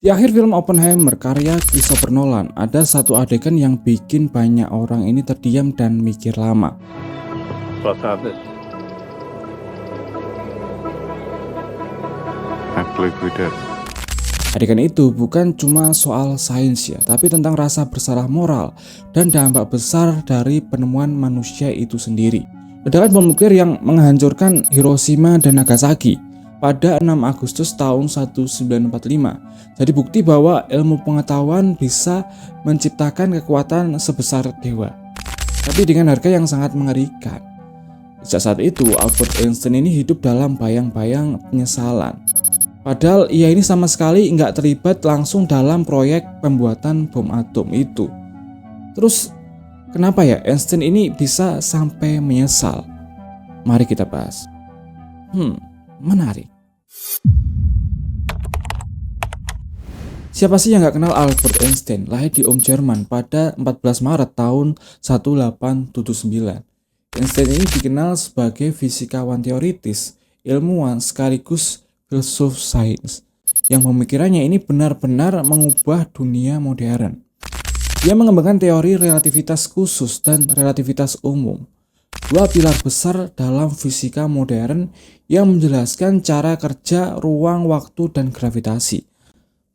Di akhir film Oppenheimer karya Christopher Nolan, ada satu adegan yang bikin banyak orang ini terdiam dan mikir lama. Was habe ich? I believe we did. Adegan itu bukan cuma soal sains ya, tapi tentang rasa bersalah moral dan dampak besar dari penemuan manusia itu sendiri. Ledakan bom nuklir yang menghancurkan Hiroshima dan Nagasaki pada 6 Agustus tahun 1945 jadi bukti bahwa ilmu pengetahuan bisa menciptakan kekuatan sebesar dewa, tapi dengan harga yang sangat mengerikan. Sejak saat itu, Albert Einstein ini hidup dalam bayang-bayang penyesalan. Padahal ia ini sama sekali nggak terlibat langsung dalam proyek pembuatan bom atom itu. Terus kenapa ya Einstein ini bisa sampai menyesal? Mari kita bahas. Menarik. Siapa sih yang nggak kenal Albert Einstein? Lahir di Jerman pada 14 Maret tahun 1879. Einstein ini dikenal sebagai fisikawan teoritis, ilmuwan sekaligus filsuf sains yang pemikirannya ini benar-benar mengubah dunia modern. Dia mengembangkan teori relativitas khusus dan relativitas umum, dua pilar besar dalam fisika modern yang menjelaskan cara kerja ruang, waktu, dan gravitasi.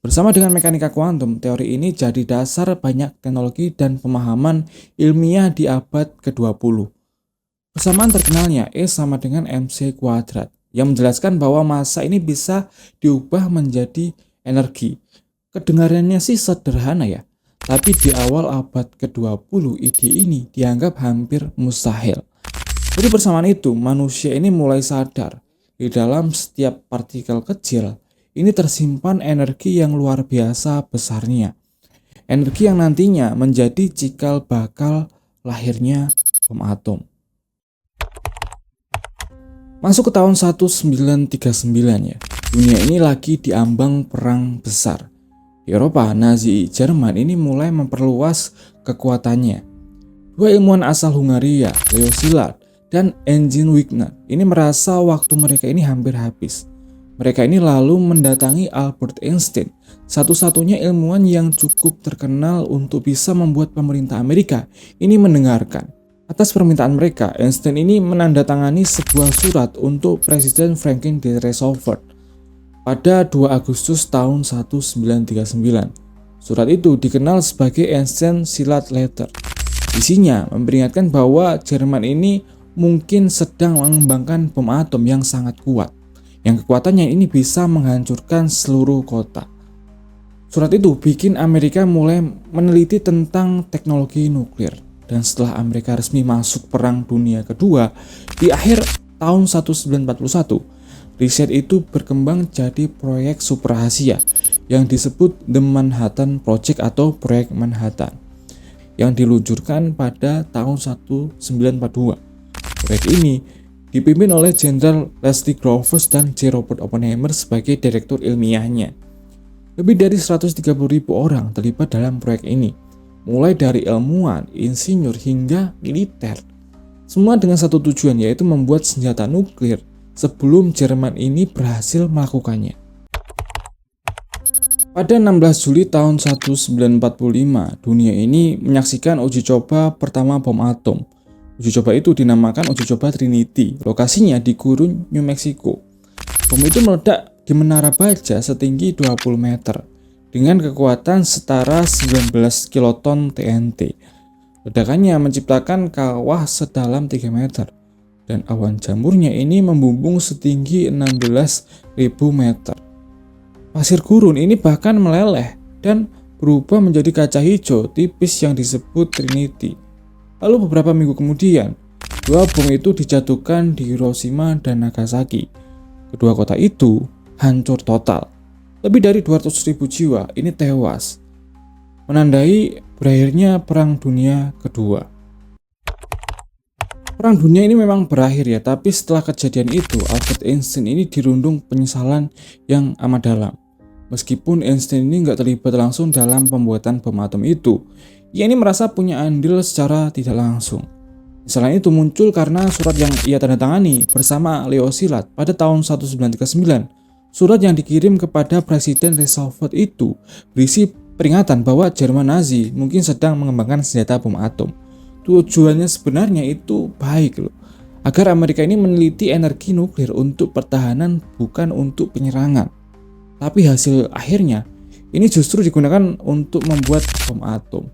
Bersama dengan mekanika kuantum, teori ini jadi dasar banyak teknologi dan pemahaman ilmiah di abad ke-20. Persamaan terkenalnya E sama dengan MC kuadrat, yang menjelaskan bahwa massa ini bisa diubah menjadi energi. Kedengarannya sih sederhana ya, tapi di awal abad ke-20 ide ini dianggap hampir mustahil. Jadi persamaan itu, manusia ini mulai sadar di dalam setiap partikel kecil ini tersimpan energi yang luar biasa besarnya. Energi yang nantinya menjadi cikal bakal lahirnya bom atom. Masuk ke tahun 1939 ya, dunia ini lagi diambang perang besar. Di Eropa, Nazi Jerman ini mulai memperluas kekuatannya. Dua ilmuwan asal Hungaria, Leo Szilard dan Eugen Wigner, ini merasa waktu mereka ini hampir habis. Mereka ini lalu mendatangi Albert Einstein, satu-satunya ilmuwan yang cukup terkenal untuk bisa membuat pemerintah Amerika ini mendengarkan. Atas permintaan mereka, Einstein ini menandatangani sebuah surat untuk Presiden Franklin D. Roosevelt pada 2 Agustus tahun 1939. Surat itu dikenal sebagai Einstein-Szilard Letter. Isinya memperingatkan bahwa Jerman ini mungkin sedang mengembangkan bom atom yang sangat kuat, yang kekuatannya ini bisa menghancurkan seluruh kota. Surat itu bikin Amerika mulai meneliti tentang teknologi nuklir. Dan setelah Amerika resmi masuk Perang Dunia Kedua, di akhir tahun 1941, riset itu berkembang jadi proyek super rahasia yang disebut The Manhattan Project atau Proyek Manhattan, yang diluncurkan pada tahun 1942. Proyek ini dipimpin oleh Jenderal Leslie Groves dan J. Robert Oppenheimer sebagai direktur ilmiahnya. Lebih dari 130.000 orang terlibat dalam proyek ini, mulai dari ilmuwan, insinyur, hingga militer. Semua dengan satu tujuan, yaitu membuat senjata nuklir sebelum Jerman ini berhasil melakukannya. Pada 16 Juli tahun 1945, dunia ini menyaksikan uji coba pertama bom atom. Uji coba itu dinamakan uji coba Trinity, lokasinya di gurun New Mexico. Bom itu meledak di menara baja setinggi 20 meter. Dengan kekuatan setara 19 kiloton TNT. Ledakannya menciptakan kawah sedalam 3 meter, dan awan jamurnya ini membumbung setinggi 16.000 meter. Pasir gurun ini bahkan meleleh dan berubah menjadi kaca hijau tipis yang disebut Trinity. Lalu beberapa minggu kemudian, dua bom itu dijatuhkan di Hiroshima dan Nagasaki. Kedua kota itu hancur total. Lebih dari 200.000 jiwa ini tewas, menandai berakhirnya Perang Dunia Kedua. Perang dunia ini memang berakhir ya, tapi setelah kejadian itu, Albert Einstein ini dirundung penyesalan yang amat dalam. Meskipun Einstein ini nggak terlibat langsung dalam pembuatan bom atom itu, ia ini merasa punya andil secara tidak langsung. Penyesalan itu muncul karena surat yang ia tanda tangani bersama Leo Szilard pada tahun 1939 Surat yang dikirim kepada Presiden Roosevelt itu berisi peringatan bahwa Jerman Nazi mungkin sedang mengembangkan senjata bom atom. Tujuannya sebenarnya itu baik loh, agar Amerika ini meneliti energi nuklir untuk pertahanan bukan untuk penyerangan. Tapi hasil akhirnya ini justru digunakan untuk membuat bom atom.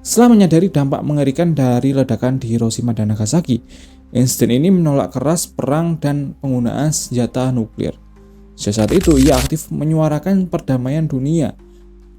Setelah menyadari dampak mengerikan dari ledakan di Hiroshima dan Nagasaki, Einstein ini menolak keras perang dan penggunaan senjata nuklir. Sejak saat itu ia aktif menyuarakan perdamaian dunia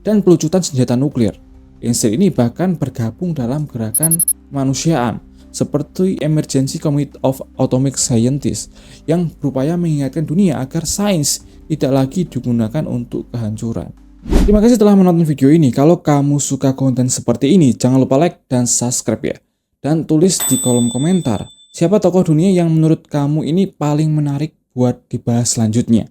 dan pelucutan senjata nuklir. Einstein ini bahkan bergabung dalam gerakan kemanusiaan seperti Emergency Committee of Atomic Scientists yang berupaya mengingatkan dunia agar sains tidak lagi digunakan untuk kehancuran. Terima kasih telah menonton video ini. Kalau kamu suka konten seperti ini, jangan lupa like dan subscribe ya. Dan tulis di kolom komentar, siapa tokoh dunia yang menurut kamu ini paling menarik buat dibahas selanjutnya.